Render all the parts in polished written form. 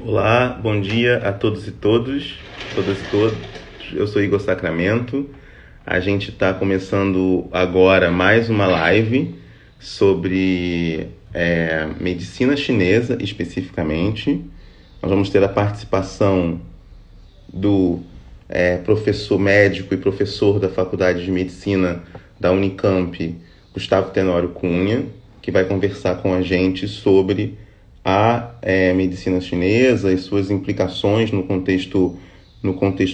Olá, bom dia a todos e todas, todas e todos. Eu sou Igor Sacramento. A gente está começando agora mais uma live sobre medicina chinesa especificamente. Nós vamos ter a participação do professor médico e professor da Faculdade de Medicina da Unicamp, Gustavo Tenório Cunha, que vai conversar com a gente sobre a medicina chinesa e suas implicações no contexto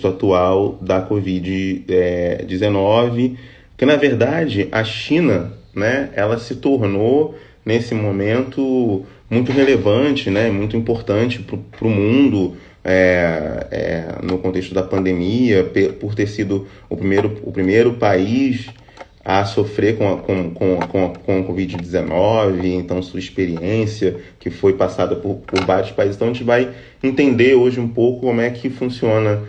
atual da Covid-19, que na verdade a China, né, ela se tornou nesse momento muito relevante, né, muito importante para o mundo, no contexto da pandemia, por ter sido o primeiro país a sofrer com a Covid-19, então sua experiência que foi passada por vários países. Então a gente vai entender hoje um pouco como é que funciona,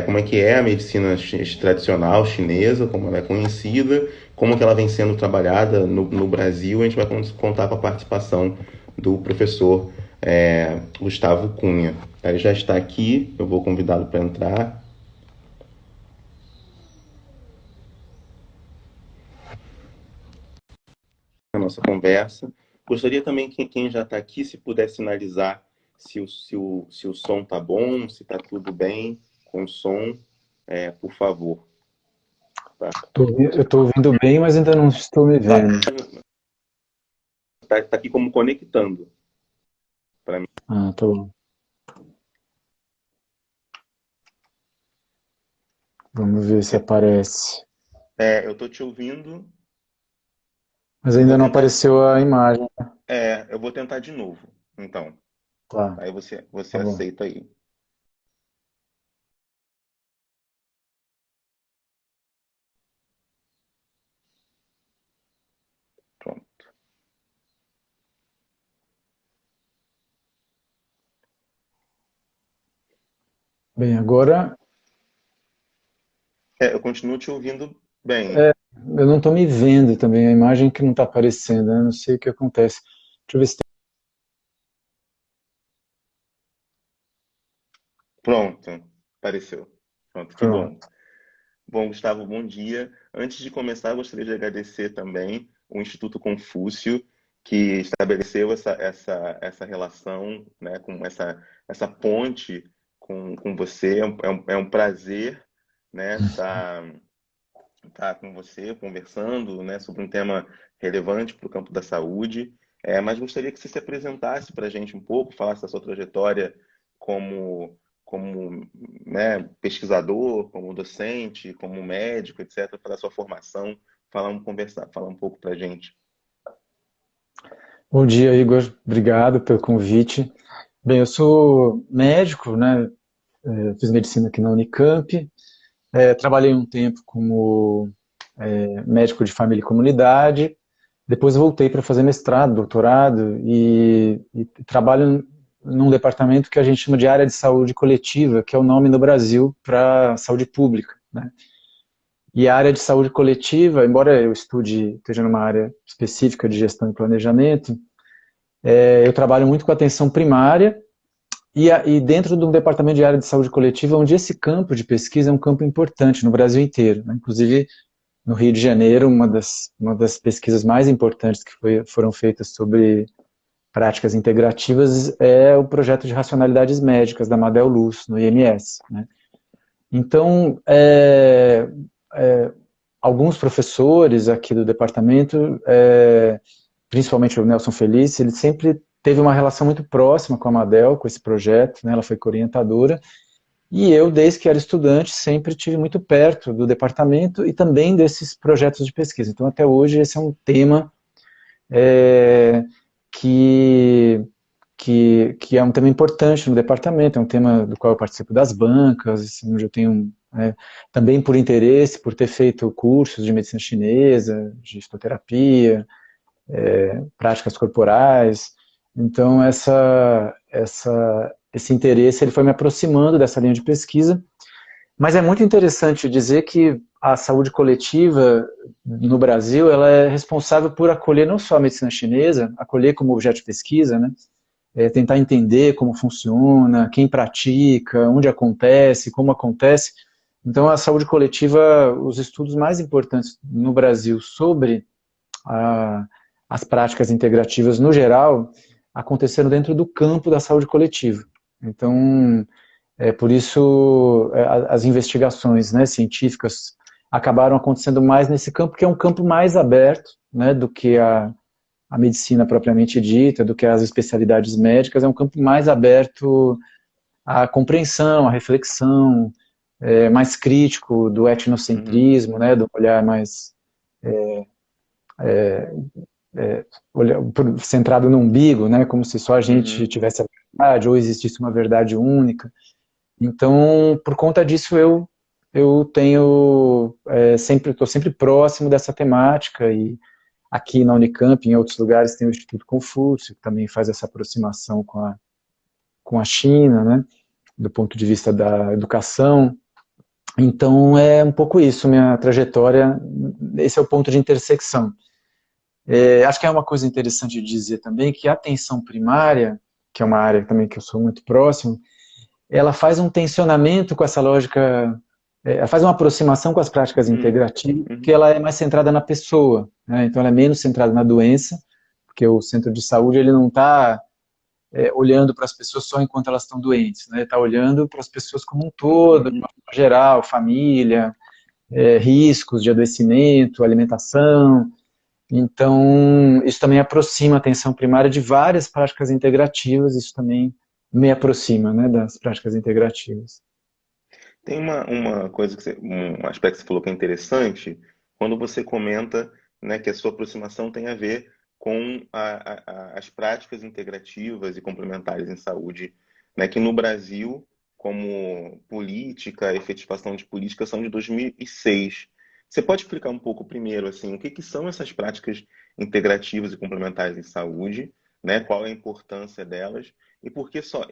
como é que é a medicina tradicional chinesa, como ela é conhecida, como que ela vem sendo trabalhada no Brasil. A gente vai contar com a participação do professor Gustavo Cunha. Ele já está aqui, eu vou convidá-lo para entrar. A nossa conversa. Gostaria também que quem já está aqui, se puder sinalizar se o som está bom, se está tudo bem com o som, por favor. Tá? Eu estou ouvindo bem, mas ainda não estou me vendo. Tá aqui como conectando para mim. Ah, tá bom. Vamos ver se aparece. Eu estou te ouvindo. Mas ainda não apareceu a imagem. Eu vou tentar de novo, então. Tá, Aí você tá bom. aceita aí. Pronto. Bem, agora Eu continuo te ouvindo bem. eu não estou me vendo também. A imagem que não está aparecendo, né? Não sei o que acontece. Deixa eu ver se tem... Pronto, apareceu. Pronto, que bom. Pronto. Bom, Gustavo, bom dia. Antes de começar, eu gostaria de agradecer também o Instituto Confúcio, que estabeleceu essa relação, né, com essa ponte com você. É um prazer, né, tá com você conversando, né, sobre um tema relevante para o campo da saúde. Mas gostaria que você se apresentasse para a gente um pouco, falasse da sua trajetória como, né, pesquisador, como docente, como médico, etc., da sua formação, falar um pouco para a gente. Bom dia, Igor. Obrigado pelo convite. Bem, eu sou médico, né? Fiz medicina aqui na Unicamp. Trabalhei um tempo como médico de família e comunidade. Depois voltei para fazer mestrado, doutorado e trabalho num departamento que a gente chama de área de saúde coletiva, que é o nome no Brasil para saúde pública, né? E a área de saúde coletiva, embora eu esteja numa área específica de gestão e planejamento, eu trabalho muito com atenção primária e dentro de um departamento de área de saúde coletiva, onde esse campo de pesquisa é um campo importante no Brasil inteiro, né? Inclusive no Rio de Janeiro, uma das pesquisas mais importantes que foram feitas sobre práticas integrativas é o projeto de racionalidades médicas da Madel Luz, no IMS, né? Então, alguns professores aqui do departamento, principalmente o Nelson Feliz, ele sempre teve uma relação muito próxima com a Madel, com esse projeto, né? Ela foi coorientadora, e eu, desde que era estudante, sempre estive muito perto do departamento e também desses projetos de pesquisa. Então, até hoje, esse é um tema que, que é um tema importante no departamento, é um tema do qual eu participo das bancas, assim, onde eu tenho, também por interesse, por ter feito cursos de medicina chinesa, de histoterapia, práticas corporais. Então, esse interesse ele foi me aproximando dessa linha de pesquisa. Mas é muito interessante dizer que a saúde coletiva no Brasil ela é responsável por acolher não só a medicina chinesa, acolher como objeto de pesquisa, né, tentar entender como funciona, quem pratica, onde acontece, como acontece. Então, a saúde coletiva, os estudos mais importantes no Brasil sobre as práticas integrativas no geral, aconteceram dentro do campo da saúde coletiva. Então, por isso, as investigações, né, científicas acabaram acontecendo mais nesse campo, que é um campo mais aberto, né, do que a medicina propriamente dita, do que as especialidades médicas, é um campo mais aberto à compreensão, à reflexão, mais crítico do etnocentrismo, né, do olhar mais centrado no umbigo, né, como se só a gente tivesse a verdade, ou existisse uma verdade única. Então, por conta disso, eu tenho estou sempre próximo dessa temática, e aqui na Unicamp, em outros lugares, tem o Instituto Confúcio, que também faz essa aproximação com a China, né, do ponto de vista da educação. Então, é um pouco isso, minha trajetória, esse é o ponto de intersecção. Acho que é uma coisa interessante de dizer também que a atenção primária, que é uma área também que eu sou muito próximo, ela faz um tensionamento com essa lógica, ela faz uma aproximação com as práticas integrativas, porque ela é mais centrada na pessoa, né? Então ela é menos centrada na doença, porque o centro de saúde ele não está olhando para as pessoas só enquanto elas estão doentes, né? Está olhando para as pessoas como um todo, de uma forma geral, família, riscos de adoecimento, alimentação. Então, isso também aproxima a atenção primária de várias práticas integrativas, isso também me aproxima, né, das práticas integrativas. Tem uma coisa um aspecto que você falou que é interessante, quando você comenta, né, que a sua aproximação tem a ver com as práticas integrativas e complementares em saúde, né, que no Brasil, como política, efetivação de política, são de 2006. Você pode explicar um pouco primeiro, assim, o que são essas práticas integrativas e complementares em saúde, né, qual é a importância delas e por que só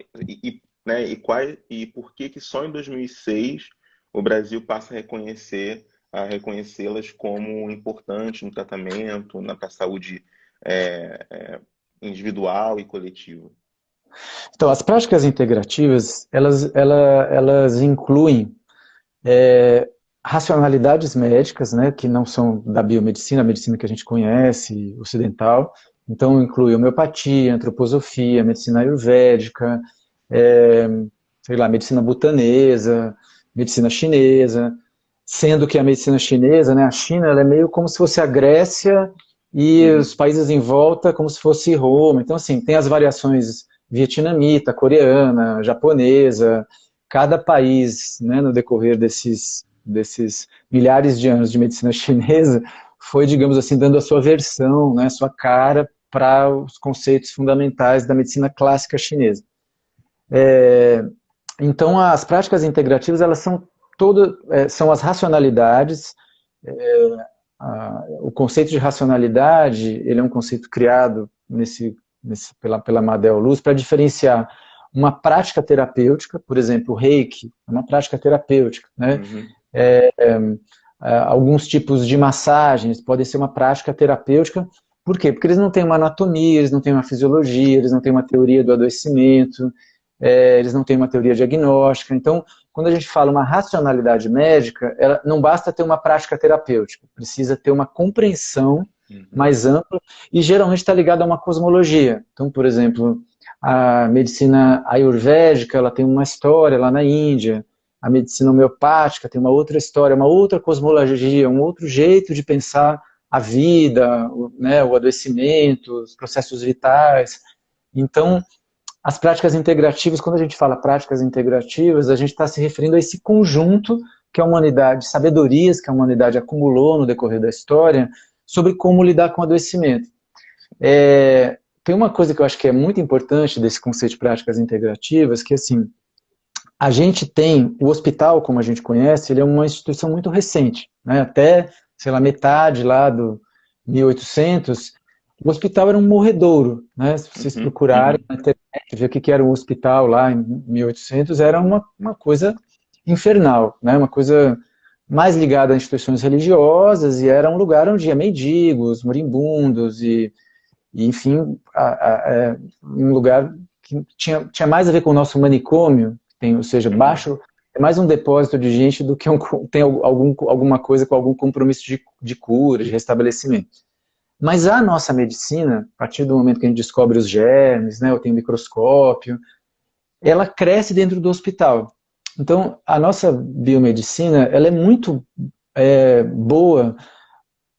né, e por que só em 2006 o Brasil passa a reconhecê-las como importantes no tratamento, na pra saúde individual e coletiva. Então, as práticas integrativas, elas incluem racionalidades médicas, né, que não são da biomedicina, a medicina que a gente conhece, ocidental. Então, inclui homeopatia, antroposofia, medicina ayurvédica, sei lá, medicina butanesa, medicina chinesa, sendo que a medicina chinesa, né, a China, ela é meio como se fosse a Grécia e os países em volta como se fosse Roma. Então, assim, tem as variações vietnamita, coreana, japonesa, cada país, né, no decorrer desses milhares de anos de medicina chinesa, foi, digamos assim, dando a sua versão, né, a sua cara para os conceitos fundamentais da medicina clássica chinesa. Então, as práticas integrativas, elas são são as racionalidades. O conceito de racionalidade, ele é um conceito criado pela Madel Luz para diferenciar uma prática terapêutica, por exemplo, o Reiki, é uma prática terapêutica, né? Alguns tipos de massagens podem ser uma prática terapêutica. Por quê? Porque eles não têm uma anatomia, eles não têm uma fisiologia, eles não têm uma teoria do adoecimento, eles não têm uma teoria diagnóstica. Então, quando a gente fala uma racionalidade médica, não basta ter uma prática terapêutica, precisa ter uma compreensão mais ampla e geralmente está ligada a uma cosmologia. Então, por exemplo, a medicina ayurvédica, ela tem uma história lá na Índia, a medicina homeopática tem uma outra história, uma outra cosmologia, um outro jeito de pensar a vida, né, o adoecimento, os processos vitais. Então, as práticas integrativas, quando a gente fala práticas integrativas, a gente está se referindo a esse conjunto que a humanidade, sabedorias que a humanidade acumulou no decorrer da história sobre como lidar com o adoecimento. Tem uma coisa que eu acho que é muito importante desse conceito de práticas integrativas, que assim, a gente tem, o hospital, como a gente conhece, ele é uma instituição muito recente, né? Até, sei lá, metade lá do 1800, o hospital era um morredouro, né? Se vocês procurarem na internet, ver o que era um hospital lá em 1800, era uma coisa infernal, né? Uma coisa mais ligada a instituições religiosas, e era um lugar onde ia mendigos, moribundos, e enfim, um lugar que tinha mais a ver com o nosso manicômio, ou seja, baixo, é mais um depósito de gente do que tem alguma coisa com algum compromisso de cura, de restabelecimento. Mas a nossa medicina, a partir do momento que a gente descobre os germes, né, eu tenho um microscópio, ela cresce dentro do hospital. Então, a nossa biomedicina, ela é muito boa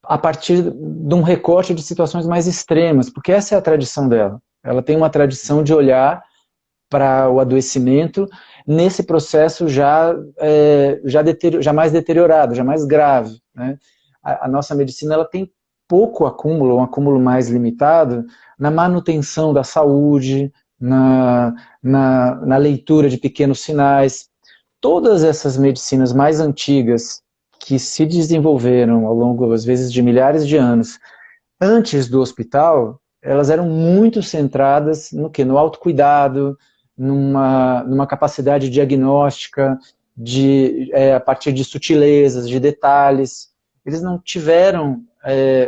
a partir de um recorte de situações mais extremas, porque essa é a tradição dela. Ela tem uma tradição de olhar para o adoecimento nesse processo já mais deteriorado, já mais grave, né? A nossa medicina ela tem pouco acúmulo, um acúmulo mais limitado na manutenção da saúde, na leitura de pequenos sinais. Todas essas medicinas mais antigas que se desenvolveram ao longo, às vezes, de milhares de anos, antes do hospital, elas eram muito centradas no quê? No autocuidado, numa capacidade diagnóstica, a partir de sutilezas, de detalhes. Eles não tiveram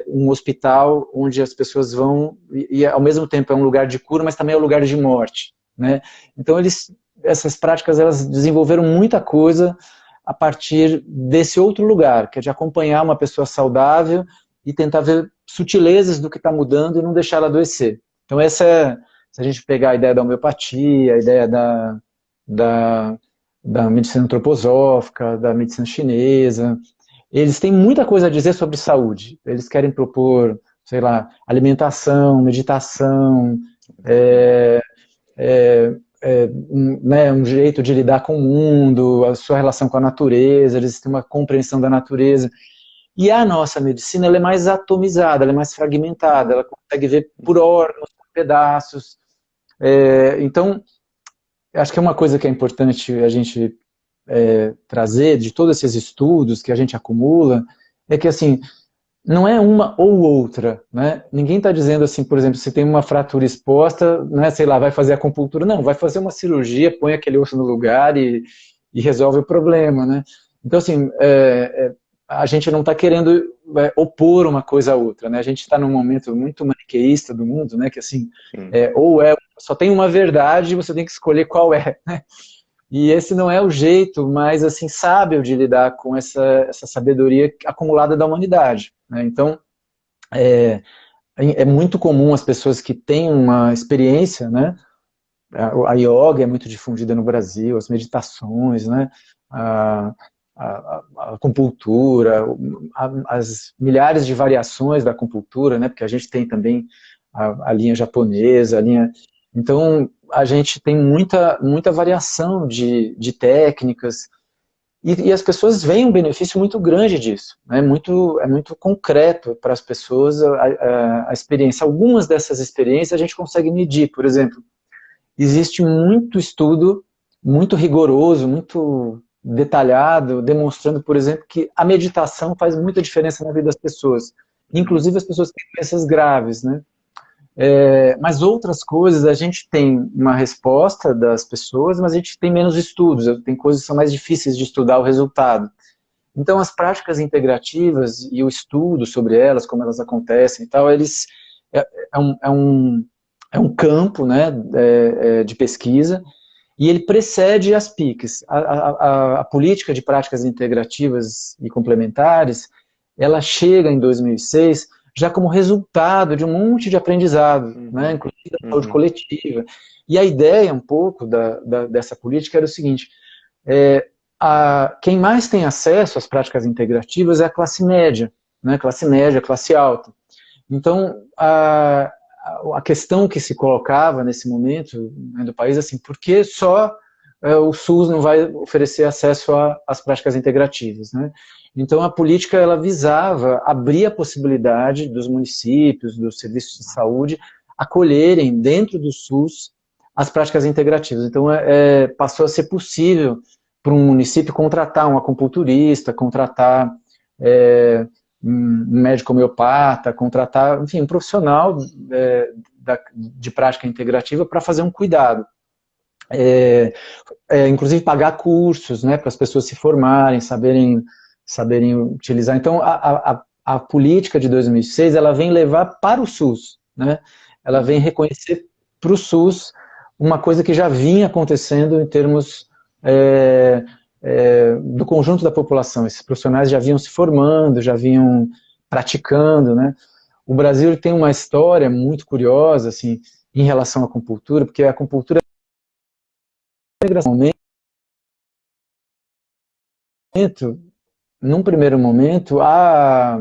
um hospital onde as pessoas vão, e ao mesmo tempo é um lugar de cura, mas também é um lugar de morte, né? Então, essas práticas elas desenvolveram muita coisa a partir desse outro lugar, que é de acompanhar uma pessoa saudável e tentar ver sutilezas do que está mudando e não deixar ela adoecer. Então se a gente pegar a ideia da homeopatia, a ideia da medicina antroposófica, da medicina chinesa, eles têm muita coisa a dizer sobre saúde. Eles querem propor, sei lá, alimentação, meditação, um jeito de lidar com o mundo, a sua relação com a natureza, eles têm uma compreensão da natureza. E a nossa medicina ela é mais atomizada, ela é mais fragmentada, ela consegue ver por órgãos, por pedaços. Então, acho que é uma coisa que é importante a gente trazer de todos esses estudos que a gente acumula, é que assim, não é uma ou outra, né? Ninguém está dizendo assim, por exemplo, se tem uma fratura exposta, né, sei lá, vai fazer acupuntura. Não, vai fazer uma cirurgia, põe aquele osso no lugar e resolve o problema, né? Então, assim, a gente não está querendo opor uma coisa à outra, né? A gente está num momento muito maniqueísta do mundo, né? Que assim, só tem uma verdade e você tem que escolher qual é, né? E esse não é o jeito mais assim sábio de lidar com essa sabedoria acumulada da humanidade, né? Então, é muito comum as pessoas que têm uma experiência, né? A yoga é muito difundida no Brasil, as meditações, né? A acupuntura, as milhares de variações da acupuntura, né? Porque a gente tem também a linha japonesa, a linha... Então, a gente tem muita variação de técnicas e as pessoas veem um benefício muito grande disso, né? É muito concreto para as pessoas a experiência. Algumas dessas experiências a gente consegue medir, por exemplo, existe muito estudo, muito rigoroso, muito detalhado, demonstrando, por exemplo, que a meditação faz muita diferença na vida das pessoas, inclusive as pessoas que têm doenças graves, né? Mas outras coisas, a gente tem uma resposta das pessoas, mas a gente tem menos estudos, tem coisas que são mais difíceis de estudar o resultado. Então, as práticas integrativas e o estudo sobre elas, como elas acontecem e tal, é um campo, né, de pesquisa, e ele precede as PICs. A política de práticas integrativas e complementares, ela chega em 2006 já como resultado de um monte de aprendizado, né, inclusive da saúde coletiva. E a ideia um pouco dessa política era o seguinte, quem mais tem acesso às práticas integrativas é a classe média, né, classe alta. Então, a questão que se colocava nesse momento, né, do país, assim, por que só o SUS não vai oferecer acesso às práticas integrativas, né? Então a política ela visava abrir a possibilidade dos municípios, dos serviços de saúde, acolherem dentro do SUS as práticas integrativas. Então passou a ser possível para um município contratar um acupunturista, contratar um médico homeopata, contratar, enfim, um profissional de prática integrativa para fazer um cuidado. Inclusive pagar cursos, né, para as pessoas se formarem, saberem utilizar. Então, a política de 2006, ela vem levar para o SUS, né? Ela vem reconhecer para o SUS uma coisa que já vinha acontecendo em termos do conjunto da população. Esses profissionais já vinham se formando, já vinham praticando, né? O Brasil tem uma história muito curiosa, assim, em relação à acupuntura, porque a acupuntura, num primeiro momento, a,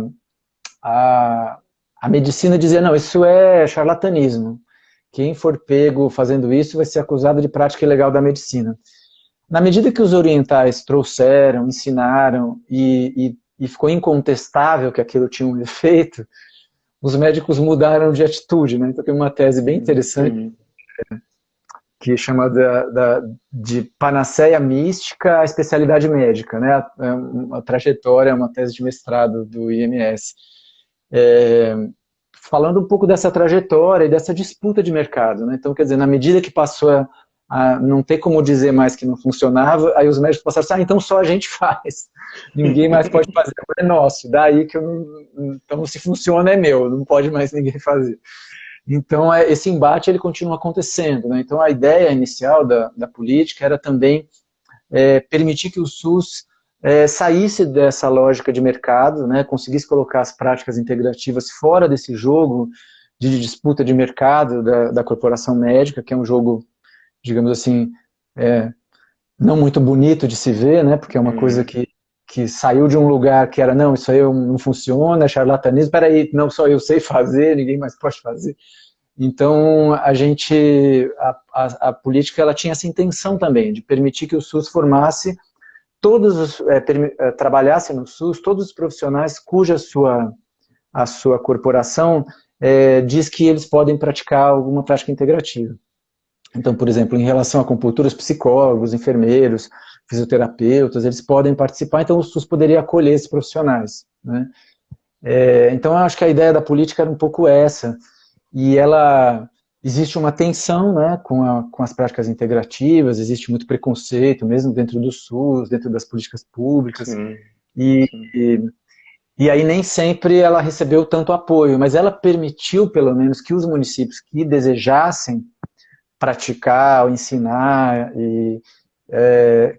a medicina dizia, não, isso é charlatanismo. Quem for pego fazendo isso vai ser acusado de prática ilegal da medicina. Na medida que os orientais trouxeram, ensinaram e ficou incontestável que aquilo tinha um efeito, os médicos mudaram de atitude, né? Então tem uma tese bem interessante que é chamada de panaceia mística à especialidade médica, né? A trajetória, é uma tese de mestrado do IMS. Falando um pouco dessa trajetória e dessa disputa de mercado, né? Então, quer dizer, na medida que passou a não ter como dizer mais que não funcionava, aí os médicos passaram assim, então só a gente faz, ninguém mais pode fazer, é nosso, daí que eu não, então se funciona é meu, não pode mais ninguém fazer. Então, esse embate ele continua acontecendo, né? Então, a ideia inicial da política era também permitir que o SUS saísse dessa lógica de mercado, né? Conseguisse colocar as práticas integrativas fora desse jogo de disputa de mercado da corporação médica, que é um jogo, digamos assim, não muito bonito de se ver, né? Porque é uma coisa que saiu de um lugar que era, não, isso aí não funciona, é charlatanismo, peraí, não, só eu sei fazer, ninguém mais pode fazer. Então, a política ela tinha essa intenção também, de permitir que o SUS formasse trabalhasse no SUS todos os profissionais cuja a sua corporação diz que eles podem praticar alguma prática integrativa. Então, por exemplo, em relação à acupuntura, os psicólogos, enfermeiros, fisioterapeutas, eles podem participar, então o SUS poderia acolher esses profissionais, né? Então, eu acho que a ideia da política era um pouco essa, e existe uma tensão, né, com as práticas integrativas, existe muito preconceito, mesmo dentro do SUS, dentro das políticas públicas, Sim, e, sim. e aí nem sempre ela recebeu tanto apoio, mas ela permitiu, pelo menos, que os municípios que desejassem praticar, ou ensinar,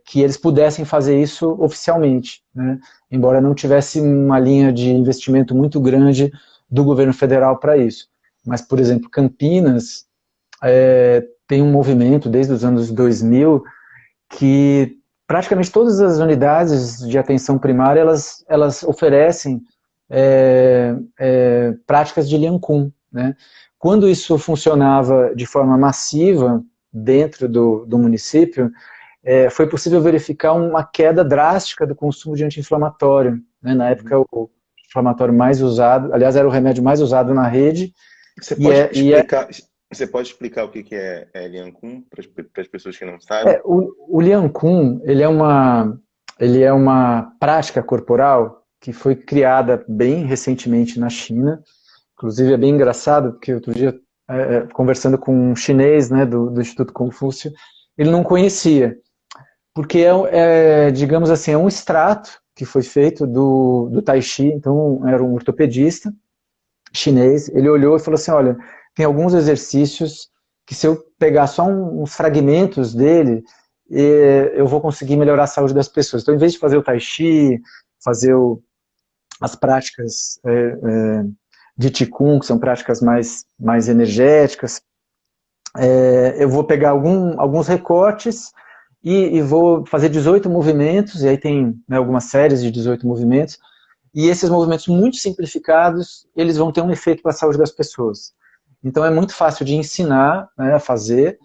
que eles pudessem fazer isso oficialmente, né? Embora não tivesse uma linha de investimento muito grande do governo federal para isso. Mas, por exemplo, Campinas tem um movimento desde os anos 2000 que praticamente todas as unidades de atenção primária elas oferecem práticas de Lian Kun, né? Quando isso funcionava de forma massiva dentro do município, foi possível verificar uma queda drástica do consumo de anti-inflamatório, né? Na época, o inflamatório mais usado, aliás, era o remédio mais usado na rede, Você e pode é, e é explicar, você pode explicar o que que é Lian Kun para as pessoas que não sabem? o Lian Kun, ele é uma prática corporal que foi criada bem recentemente na China. Inclusive é bem engraçado, porque outro dia, conversando com um chinês, né, do Instituto Confúcio, ele não conhecia, porque digamos assim, é um extrato que foi feito do Tai Chi. Então era um ortopedista chinês, ele olhou e falou assim, olha, tem alguns exercícios que se eu pegar só uns fragmentos dele, eu vou conseguir melhorar a saúde das pessoas. Então, em vez de fazer o Tai Chi, fazer as práticas de Qigong, que são práticas mais energéticas, eu vou pegar alguns recortes e vou fazer 18 movimentos, e aí tem, né, algumas séries de 18 movimentos, e esses movimentos muito simplificados, eles vão ter um efeito para a saúde das pessoas. Então é muito fácil de ensinar, né, a fazer,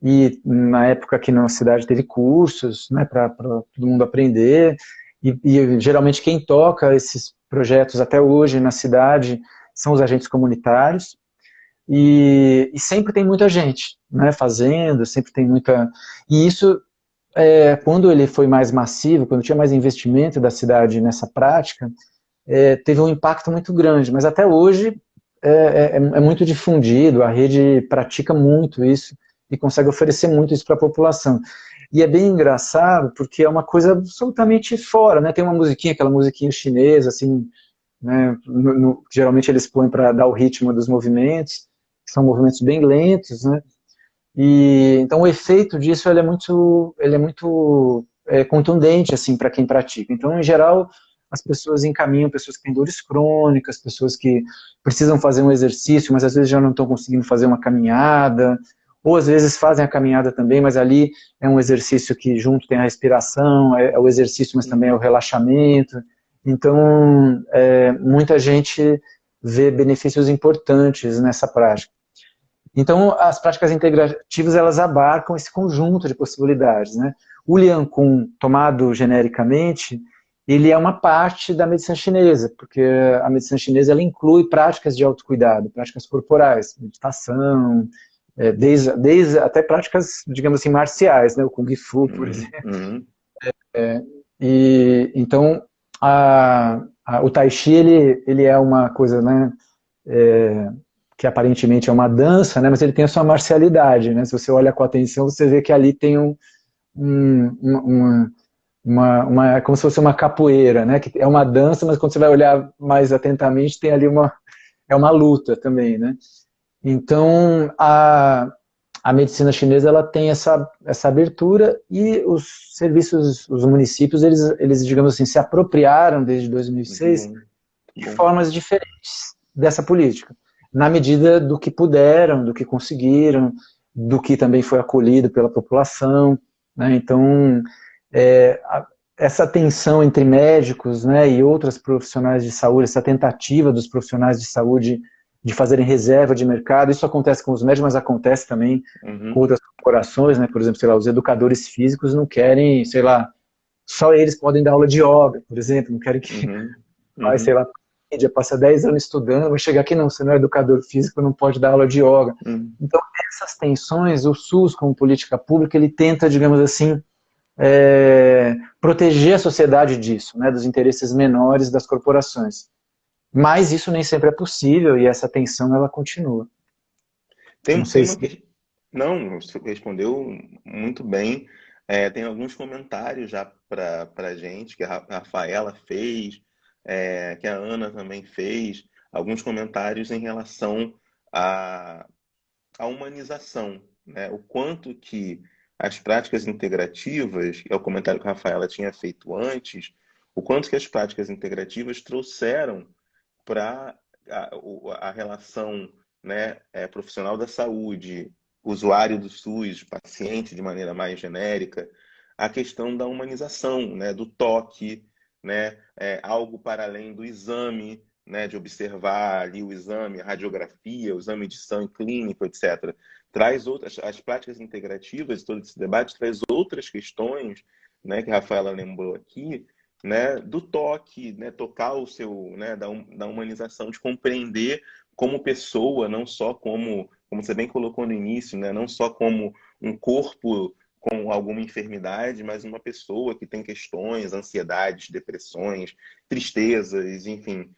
e na época aqui na cidade teve cursos, né, para todo mundo aprender, e geralmente quem toca esses projetos até hoje na cidade são os agentes comunitários, e sempre tem muita gente, né, fazendo, sempre tem muita... E isso, quando ele foi mais massivo, quando tinha mais investimento da cidade nessa prática, teve um impacto muito grande, mas até hoje é muito difundido, a rede pratica muito isso e consegue oferecer muito isso para a população. E é bem engraçado, porque é uma coisa absolutamente fora, né? Tem uma musiquinha, aquela musiquinha chinesa, assim, né? Geralmente eles põem para dar o ritmo dos movimentos, que são movimentos bem lentos, né? E então o efeito disso ele é muito contundente assim para quem pratica. Então, em geral, as pessoas encaminham pessoas que têm dores crônicas, pessoas que precisam fazer um exercício, mas às vezes já não estão conseguindo fazer uma caminhada, ou às vezes fazem a caminhada também, mas ali é um exercício que junto tem a respiração, é o exercício, mas também é o relaxamento. Então, muita gente vê benefícios importantes nessa prática. Então, as práticas integrativas, elas abarcam esse conjunto de possibilidades, né? O Lian Kun, tomado genericamente, ele é uma parte da medicina chinesa, porque a medicina chinesa ela inclui práticas de autocuidado, práticas corporais, meditação, desde até práticas, digamos assim, marciais, né? O Kung Fu, por exemplo. Uhum. E então, o Tai Chi, ele é uma coisa, né? Que aparentemente é uma dança, né, mas ele tem a sua marcialidade, né? Se você olha com atenção, você vê que ali tem um, como se fosse uma capoeira, né? Que é uma dança, mas quando você vai olhar mais atentamente, tem ali é uma luta também, né? Então, a medicina chinesa ela tem essa abertura e os serviços, os municípios, eles digamos assim, se apropriaram desde 2006 de formas diferentes dessa política, na medida do que puderam, do que conseguiram, do que também foi acolhido pela população, né? Então, essa tensão entre médicos, né, e outros profissionais de saúde, essa tentativa dos profissionais de saúde de fazerem reserva de mercado, isso acontece com os médicos, mas acontece também com outras corporações, né? Por exemplo, sei lá, os educadores físicos não querem, sei lá, só eles podem dar aula de yoga, por exemplo, não querem que vai, sei lá, passa 10 anos estudando, vai chegar aqui, não, você não é educador físico, não pode dar aula de yoga. Então, essas tensões, o SUS como política pública, ele tenta, digamos assim, proteger a sociedade disso, né, dos interesses menores das corporações. Mas isso nem sempre é possível e essa tensão, ela continua. Tem uma que... Não, você respondeu muito bem. Tem alguns comentários já para a gente, que a Rafaela fez, que a Ana também fez, alguns comentários em relação à humanização, né? O quanto que as práticas integrativas, que é o comentário que a Rafaela tinha feito antes, o quanto que as práticas integrativas trouxeram para a relação, né, profissional da saúde, usuário do SUS, paciente de maneira mais genérica, a questão da humanização, né, do toque, né, algo para além do exame, né, de observar ali o exame, a radiografia, o exame de sangue clínico, etc. Traz outras, as práticas integrativas, todo esse debate traz outras questões, né, que a Rafaela lembrou aqui, né, do toque, né, tocar o seu, né, da humanização, de compreender como pessoa, não só como você bem colocou no início, né, não só como um corpo com alguma enfermidade, mas uma pessoa que tem questões, ansiedades, depressões, tristezas, enfim.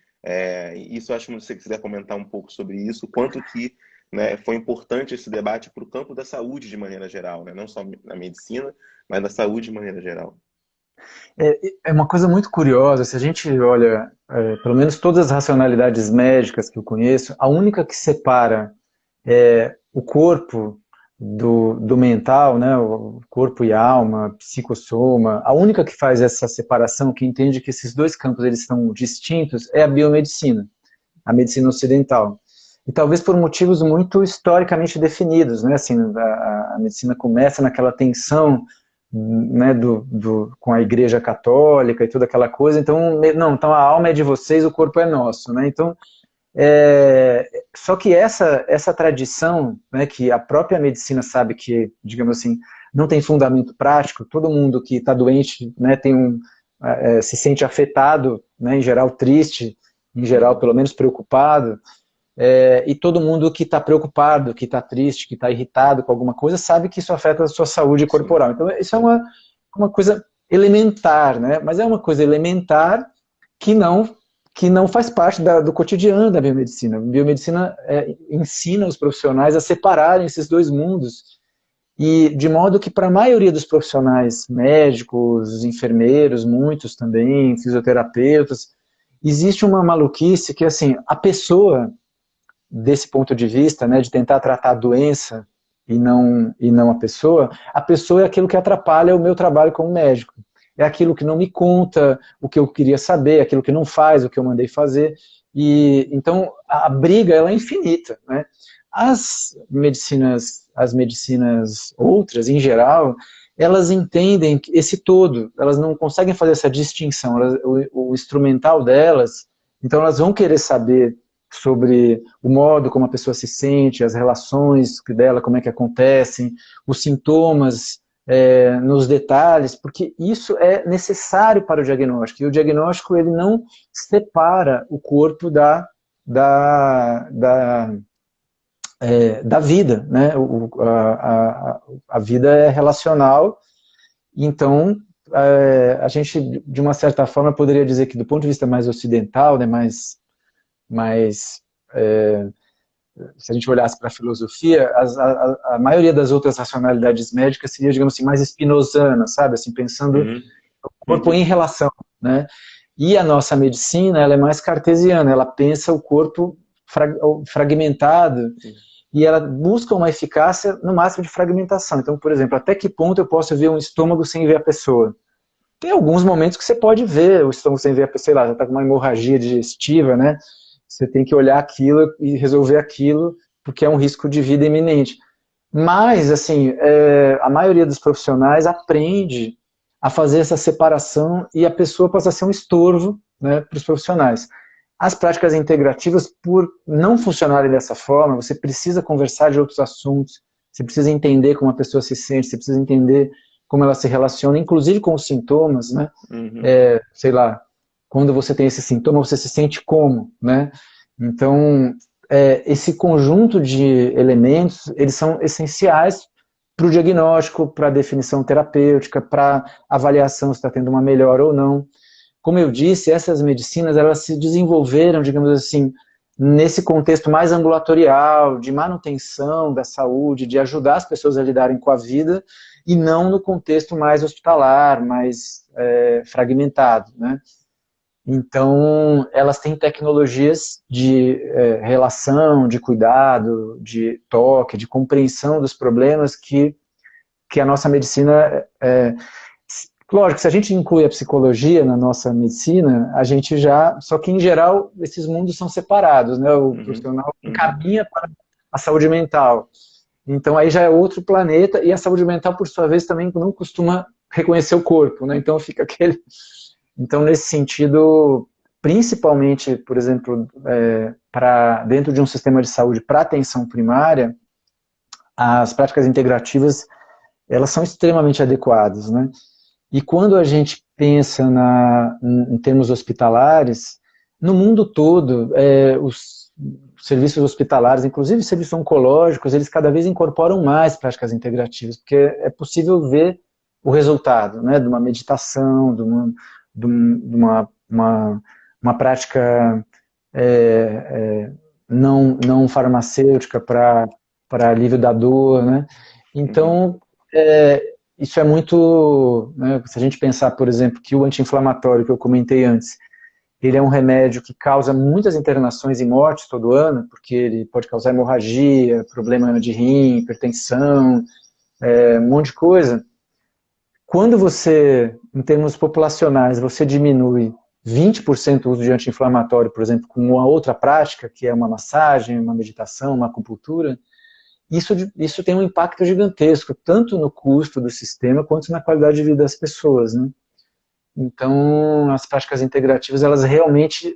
Isso eu acho que se você quiser comentar um pouco sobre isso, quanto que, né, foi importante esse debate para o campo da saúde de maneira geral, né, não só na medicina, mas na saúde de maneira geral. É uma coisa muito curiosa, se a gente olha, pelo menos todas as racionalidades médicas que eu conheço, a única que separa o corpo do mental, né, o corpo e alma, psicossoma, a única que faz essa separação, que entende que esses dois campos eles são distintos, é a biomedicina, a medicina ocidental. E talvez por motivos muito historicamente definidos, né, assim, a medicina começa naquela tensão, né, com a Igreja Católica e toda aquela coisa, então, não, então a alma é de vocês, o corpo é nosso, né, então, só que essa tradição, né, que a própria medicina sabe que, digamos assim, não tem fundamento prático, todo mundo que está doente, né, se sente afetado, né, em geral triste, em geral pelo menos preocupado, e todo mundo que está preocupado, que está triste, que está irritado com alguma coisa, sabe que isso afeta a sua saúde corporal. Então, isso é uma coisa elementar, né? Mas é uma coisa elementar que não faz parte do cotidiano da biomedicina. A biomedicina ensina os profissionais a separarem esses dois mundos, e de modo que para a maioria dos profissionais, médicos, enfermeiros, muitos também, fisioterapeutas, existe uma maluquice que, assim, a pessoa, desse ponto de vista, né, de tentar tratar a doença e não a pessoa é aquilo que atrapalha o meu trabalho como médico. É aquilo que não me conta o que eu queria saber, aquilo que não faz o que eu mandei fazer. E então a briga ela é infinita, né? As medicinas outras, em geral, elas entendem esse todo, elas não conseguem fazer essa distinção, o instrumental delas, então elas vão querer saber sobre o modo como a pessoa se sente, as relações dela, como é que acontecem, os sintomas, nos detalhes, porque isso é necessário para o diagnóstico, e o diagnóstico ele não separa o corpo da, da, da vida, né? A vida é relacional, então a gente, de uma certa forma, poderia dizer que do ponto de vista mais ocidental, né, mais se a gente olhasse para a filosofia, a maioria das outras racionalidades médicas seria, digamos assim, mais spinozana, sabe? Assim, pensando o corpo em relação, né? E a nossa medicina, ela é mais cartesiana, ela pensa o corpo fragmentado e ela busca uma eficácia no máximo de fragmentação. Então, por exemplo, até que ponto eu posso ver um estômago sem ver a pessoa? Tem alguns momentos que você pode ver o estômago sem ver a pessoa, sei lá, já está com uma hemorragia digestiva, né? Você tem que olhar aquilo e resolver aquilo, porque é um risco de vida iminente. Mas, assim, a maioria dos profissionais aprende a fazer essa separação e a pessoa passa a ser um estorvo, né, para os profissionais. As práticas integrativas, por não funcionarem dessa forma, você precisa conversar de outros assuntos, você precisa entender como a pessoa se sente, você precisa entender como ela se relaciona, inclusive com os sintomas, né? Sei lá, quando você tem esse sintoma, você se sente como, né? Então, esse conjunto de elementos, eles são essenciais para o diagnóstico, para a definição terapêutica, para avaliação se está tendo uma melhora ou não. Como eu disse, essas medicinas, elas se desenvolveram, digamos assim, nesse contexto mais ambulatorial, de manutenção da saúde, de ajudar as pessoas a lidarem com a vida, e não no contexto mais hospitalar, mais fragmentado, né? Então, elas têm tecnologias de relação, de cuidado, de toque, de compreensão dos problemas que a nossa medicina... lógico, se a gente inclui a psicologia na nossa medicina, a gente já... Só que, em geral, esses mundos são separados, né? O profissional encaminha para a saúde mental. Então, aí já é outro planeta, e a saúde mental, por sua vez, também não costuma reconhecer o corpo, né? Então, fica aquele... Então, nesse sentido, principalmente, por exemplo, para dentro de um sistema de saúde para atenção primária, as práticas integrativas, elas são extremamente adequadas, né? E quando a gente pensa em termos hospitalares, no mundo todo, os serviços hospitalares, inclusive serviços oncológicos, eles cada vez incorporam mais práticas integrativas, porque é possível ver o resultado, né, de uma meditação, de uma prática não farmacêutica para alívio da dor, né? Então, isso é muito, né, se a gente pensar, por exemplo, que o anti-inflamatório que eu comentei antes, ele é um remédio que causa muitas internações e mortes todo ano, porque ele pode causar hemorragia, problema de rim, hipertensão, um monte de coisa. Quando você, em termos populacionais, você diminui 20% o uso de anti-inflamatório, por exemplo, com uma outra prática, que é uma massagem, uma meditação, uma acupuntura, isso tem um impacto gigantesco, tanto no custo do sistema, quanto na qualidade de vida das pessoas, né? Então, as práticas integrativas, elas realmente,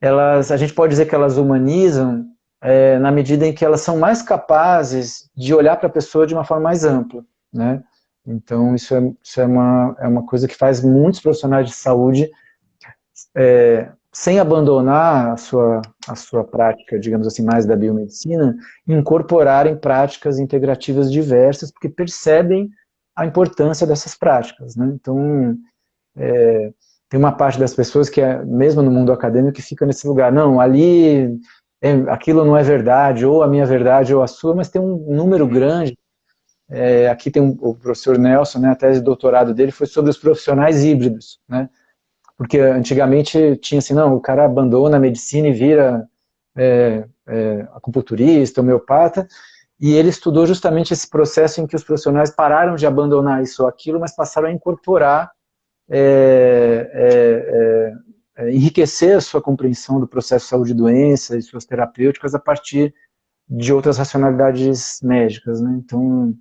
a gente pode dizer que elas humanizam na medida em que elas são mais capazes de olhar para a pessoa de uma forma mais ampla, né? Então, isso é uma coisa que faz muitos profissionais de saúde, sem abandonar a sua prática, digamos assim, mais da biomedicina, incorporarem práticas integrativas diversas, porque percebem a importância dessas práticas, né? Então, tem uma parte das pessoas que, mesmo no mundo acadêmico, que fica nesse lugar, não, ali aquilo não é verdade, ou a minha verdade ou a sua, mas tem um número grande. Aqui tem o professor Nelson, né, a tese de doutorado dele foi sobre os profissionais híbridos, né? Porque antigamente tinha assim, não, o cara abandona a medicina e vira acupunturista, homeopata, e ele estudou justamente esse processo em que os profissionais pararam de abandonar isso ou aquilo, mas passaram a incorporar, enriquecer a sua compreensão do processo de saúde e doença e suas terapêuticas a partir de outras racionalidades médicas, né? Então,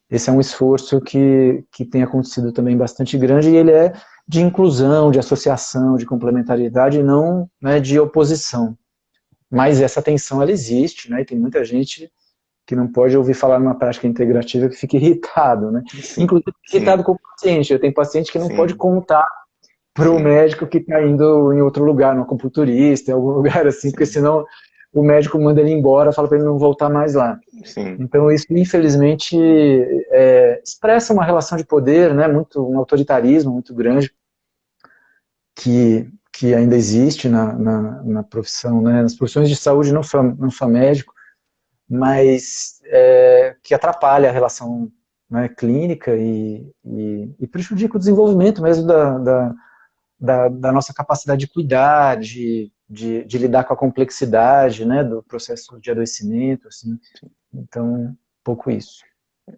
esse é um esforço que tem acontecido também bastante grande, e ele é de inclusão, de associação, de complementariedade, e não, né, de oposição. Mas essa tensão, ela existe, né? E tem muita gente que não pode ouvir falar numa prática integrativa que fica irritado, né? Sim, Inclusive irritado sim, com o paciente. Eu tenho paciente que não pode sim, contar para o sim, médico que está indo em outro lugar, no acupunturista, em algum lugar assim, porque sim, senão o médico manda ele embora, fala para ele não voltar mais lá. sim. Então isso, infelizmente, expressa uma relação de poder, né, um autoritarismo muito grande que ainda existe na profissão, né, nas profissões de saúde, não só médico, mas que atrapalha a relação, né, clínica e prejudica o desenvolvimento mesmo da nossa capacidade de cuidar, de lidar com a complexidade, né, do processo de adoecimento, assim. Então, um pouco isso.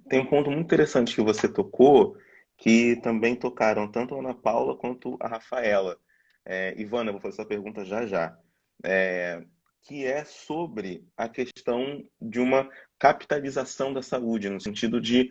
Tem um ponto muito interessante que você tocou, que também tocaram tanto a Ana Paula quanto a Rafaela. Ivana, eu vou fazer essa pergunta já já. É, que é sobre a questão de uma capitalização da saúde, no sentido de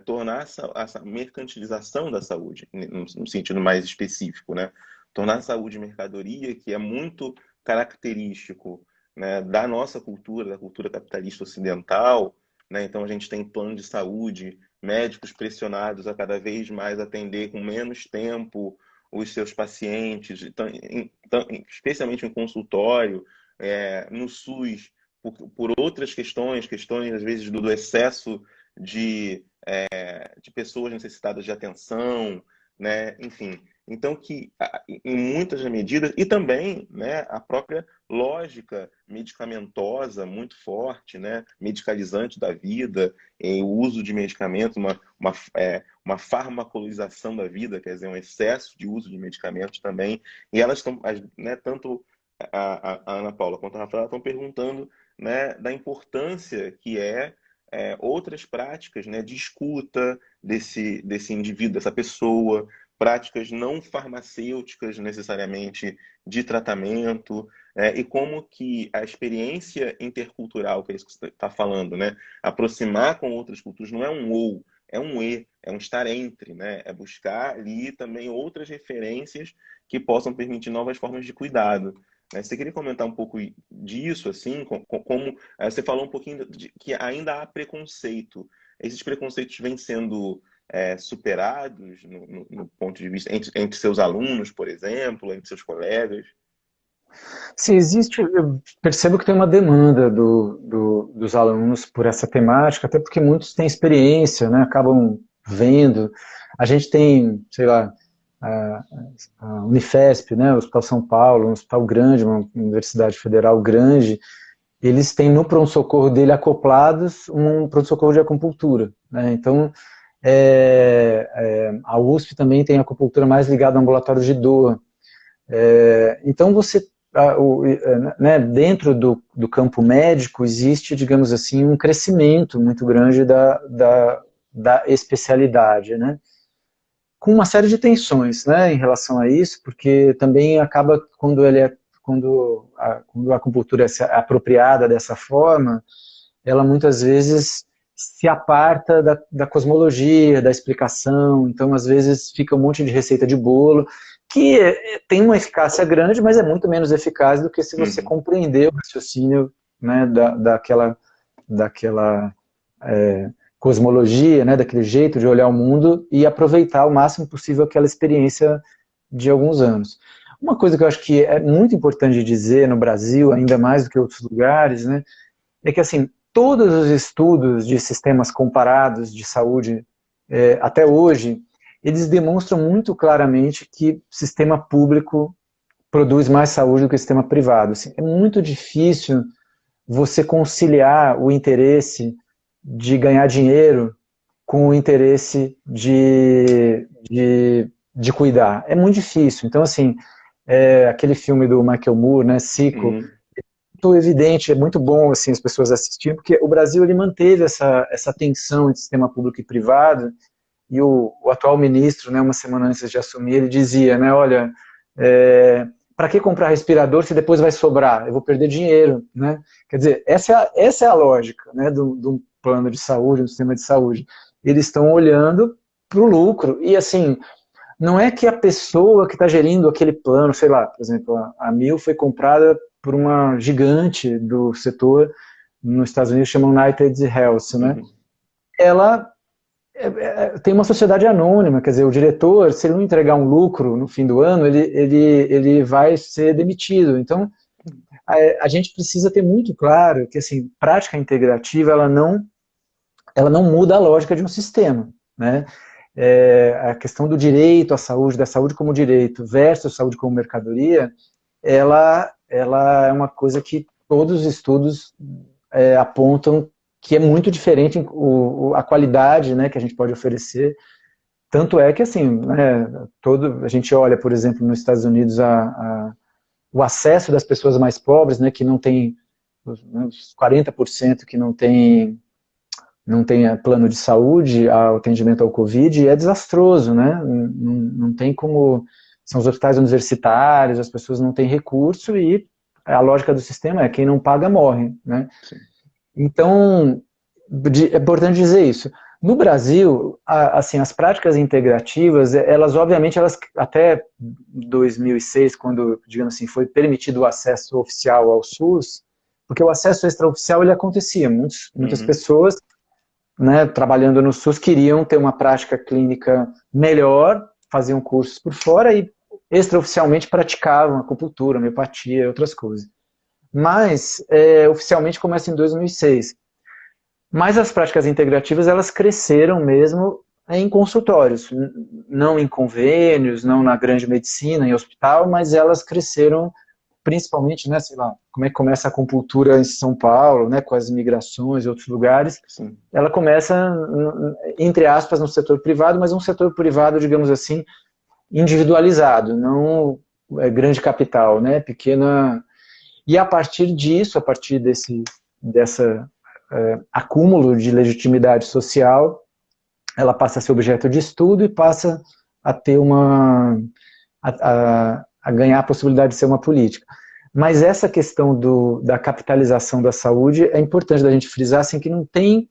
tornar essa mercantilização da saúde, no sentido mais específico, né? Tornar a saúde mercadoria, que é muito característico, né, da nossa cultura, da cultura capitalista ocidental, né? Então a gente tem plano de saúde, médicos pressionados a cada vez mais atender com menos tempo os seus pacientes, especialmente em consultório, no SUS, por outras questões às vezes do excesso de pessoas necessitadas de atenção, né? Enfim. Então, que em muitas medidas, e também, né, a própria lógica medicamentosa muito forte, né, medicalizante da vida, o uso de medicamentos, uma farmacologização da vida, quer dizer, um excesso de uso de medicamentos também. E elas estão, né, tanto a Ana Paula quanto a Rafaela estão perguntando, né, da importância que outras práticas, né, de escuta desse indivíduo, dessa pessoa, práticas não farmacêuticas necessariamente de tratamento, e como que a experiência intercultural, que é isso que você está falando, né, aproximar com outras culturas não é um ou, é um e, é um estar entre, né, é buscar ali também outras referências que possam permitir novas formas de cuidado. Você queria comentar um pouco disso, assim, como você falou um pouquinho de que ainda há preconceito. Esses preconceitos vêm sendo superados no ponto de vista entre seus alunos, por exemplo, entre seus colegas? Se existe, eu percebo que tem uma demanda dos alunos por essa temática, até porque muitos têm experiência, né, acabam vendo. A gente tem, sei lá, a, a Unifesp, né, o Hospital São Paulo, um hospital grande, uma universidade federal grande, eles têm no pronto-socorro dele acoplados um pronto-socorro de acupuntura, né, então a USP também tem acupuntura mais ligada ao ambulatório de dor. Então você, né, dentro do campo médico existe, digamos assim, um crescimento muito grande da especialidade, né? Com uma série de tensões, né, em relação a isso, porque também acaba quando a acupuntura é apropriada dessa forma, ela muitas vezes se aparta da cosmologia, da explicação, então às vezes fica um monte de receita de bolo, que tem uma eficácia grande, mas é muito menos eficaz do que se você Uhum. compreender o raciocínio, né, daquela cosmologia, né, daquele jeito de olhar o mundo e aproveitar o máximo possível aquela experiência de alguns anos. Uma coisa que eu acho que é muito importante dizer no Brasil, ainda mais do que outros lugares, né, é que assim, todos os estudos de sistemas comparados de saúde até hoje, eles demonstram muito claramente que o sistema público produz mais saúde do que o sistema privado. Assim, é muito difícil você conciliar o interesse de ganhar dinheiro com o interesse de cuidar. É muito difícil. Então, assim, aquele filme do Michael Moore, né, Sico, Uhum. muito evidente, é muito bom assim, as pessoas assistirem, porque o Brasil ele manteve essa tensão entre sistema público e privado, e o atual ministro, né, uma semana antes de assumir, ele dizia, né, olha, para que comprar respirador se depois vai sobrar? Eu vou perder dinheiro, né? Quer dizer, essa é a lógica, né, do plano de saúde, do sistema de saúde. Eles estão olhando para o lucro, e assim, não é que a pessoa que está gerindo aquele plano, sei lá, por exemplo, a Mil foi comprada por uma gigante do setor nos Estados Unidos, chama United Health, né? Uhum. Ela tem uma sociedade anônima, quer dizer, o diretor, se ele não entregar um lucro no fim do ano, ele vai ser demitido. Então, a gente precisa ter muito claro que, assim, prática integrativa, ela não muda a lógica de um sistema, né? A questão do direito à saúde, da saúde como direito versus saúde como mercadoria, ela é uma coisa que todos os estudos apontam que é muito diferente a qualidade, né, que a gente pode oferecer. Tanto é que, assim, né, a gente olha, por exemplo, nos Estados Unidos, o acesso das pessoas mais pobres, né, que não tem, os 40% que não tem plano de saúde, ao atendimento ao Covid, é desastroso, né? Não tem como. São os hospitais universitários, as pessoas não têm recurso e a lógica do sistema é quem não paga morre, né? Sim. Então, é importante dizer isso. No Brasil, assim, as práticas integrativas, elas obviamente, elas até 2006, quando, digamos assim, foi permitido o acesso oficial ao SUS, porque o acesso extraoficial ele acontecia, muitas Uhum. pessoas, né, trabalhando no SUS queriam ter uma prática clínica melhor, faziam cursos por fora e extraoficialmente praticavam acupuntura, homeopatia e outras coisas. Mas, oficialmente começa em 2006. Mas as práticas integrativas, elas cresceram mesmo em consultórios, não em convênios, não na grande medicina, em hospital, mas elas cresceram principalmente, né, sei lá, como é que começa a acupuntura em São Paulo, né, com as imigrações e outros lugares, Sim. ela começa, entre aspas, no setor privado, mas um setor privado, digamos assim, individualizado, não grande capital, né, pequena. E a partir disso, a partir dessa acúmulo de legitimidade social, ela passa a ser objeto de estudo e passa a ter a ganhar a possibilidade de ser uma política. Mas essa questão da capitalização da saúde é importante da gente frisar assim, que não tem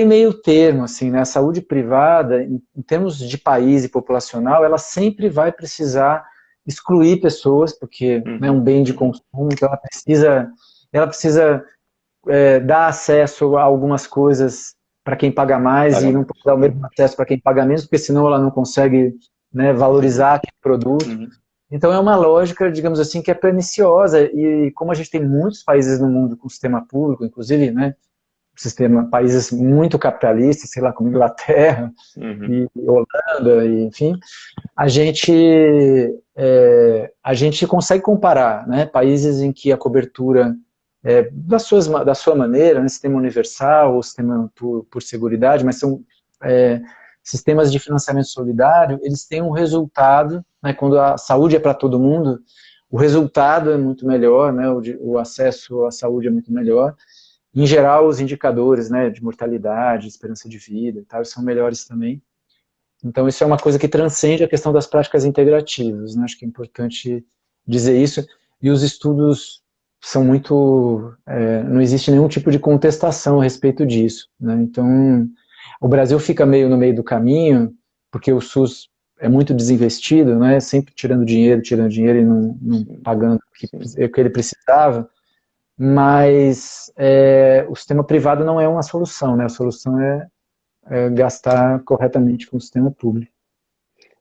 meio termo, assim, né? A saúde privada, em termos de país e populacional, ela sempre vai precisar excluir pessoas, porque é, né, um Uhum. bem de consumo, então ela precisa dar acesso a algumas coisas para quem paga mais e Paga não mais. pode dar o mesmo acesso para quem paga menos, porque senão ela não consegue, né, valorizar aquele produto. Uhum. Então é uma lógica, digamos assim, que é perniciosa e como a gente tem muitos países no mundo com sistema público, inclusive, né, países muito capitalistas, sei lá, como Inglaterra Uhum. e Holanda, e, enfim, a gente consegue comparar, né, países em que a cobertura da sua maneira, né, sistema universal ou sistema por seguridade, mas são sistemas de financiamento solidário, eles têm um resultado, né, quando a saúde é para todo mundo, o resultado é muito melhor, né, o acesso à saúde é muito melhor. Em geral, os indicadores, né, de mortalidade, esperança de vida e tal, são melhores também. Então, isso é uma coisa que transcende a questão das práticas integrativas, né? Acho que é importante dizer isso. E os estudos são muito. Não existe nenhum tipo de contestação a respeito disso, né? Então, o Brasil fica meio no meio do caminho, porque o SUS é muito desinvestido, né? Sempre tirando dinheiro e não Sim. pagando Sim. o que ele precisava. Mas o sistema privado não é uma solução, né? A solução é gastar corretamente com o sistema público.